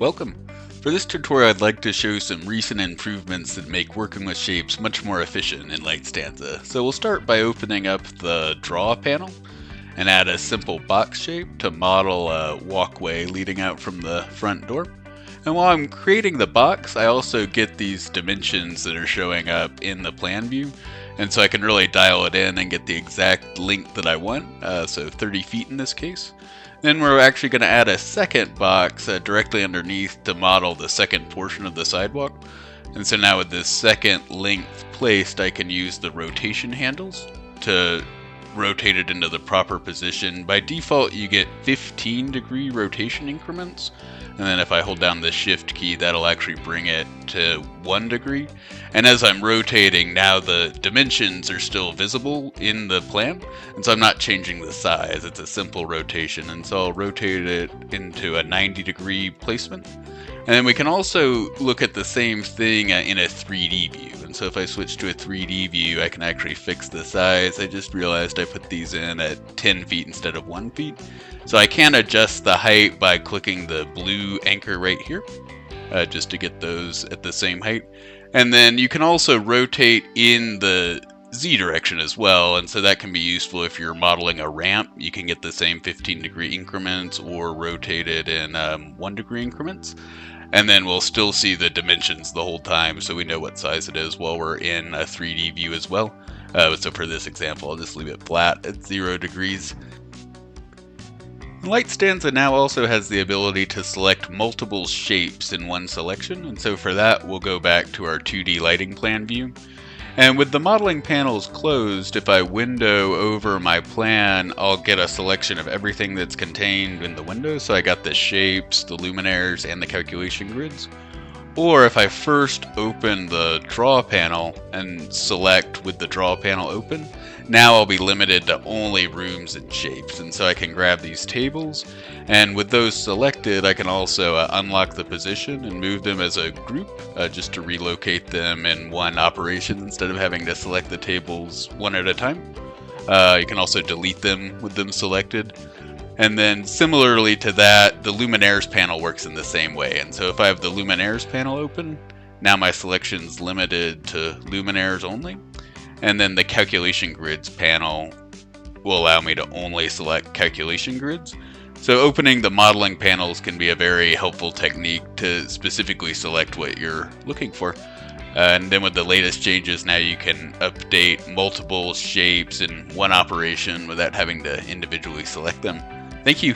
Welcome! For this tutorial I'd like to show some recent improvements that make working with shapes much more efficient in LightStanza. So we'll start by opening up the Draw panel and add a simple box shape to model a walkway leading out from the front door. And while I'm creating the box, I also get these dimensions that are showing up in the plan view, and so I can really dial it in and get the exact length that I want, so 30 feet in this case. Then we're actually going to add a second box directly underneath to model the second portion of the sidewalk. And so now with this second length placed, I can use the rotation handles to rotate it into the proper position. By default, you get 15-degree rotation increments. And then if I hold down the shift key, that'll actually bring it to 1 degree. And as I'm rotating, now the dimensions are still visible in the plan. And so I'm not changing the size, it's a simple rotation. And so I'll rotate it into a 90-degree placement. And then we can also look at the same thing in a 3D view. And so if I switch to a 3D view, I can actually fix the size. I just realized I put these in at 10 feet instead of 1 feet. So I can adjust the height by clicking the blue anchor right here, just to get those at the same height. And then you can also rotate in the Z direction as well, and so that can be useful if you're modeling a ramp. You can get the same 15-degree increments or rotate it in 1-degree increments. And then we'll still see the dimensions the whole time, so we know what size it is while we're in a 3D view as well. So for this example, I'll just leave it flat at 0 degrees. LightStanza now also has the ability to select multiple shapes in one selection, and so for that we'll go back to our 2D lighting plan view. And with the modeling panels closed, if I window over my plan, I'll get a selection of everything that's contained in the window. So I got the shapes, the luminaires, and the calculation grids. Or if I first open the draw panel and select with the draw panel open, now I'll be limited to only rooms and shapes. And so I can grab these tables, and with those selected, I can also unlock the position and move them as a group, just to relocate them in one operation instead of having to select the tables one at a time. You can also delete them with them selected. And then similarly to that, the luminaires panel works in the same way. And so if I have the luminaires panel open, now my selection's limited to luminaires only. And then the calculation grids panel will allow me to only select calculation grids. So opening the modeling panels can be a very helpful technique to specifically select what you're looking for. And then with the latest changes, now you can update multiple shapes in one operation without having to individually select them. Thank you.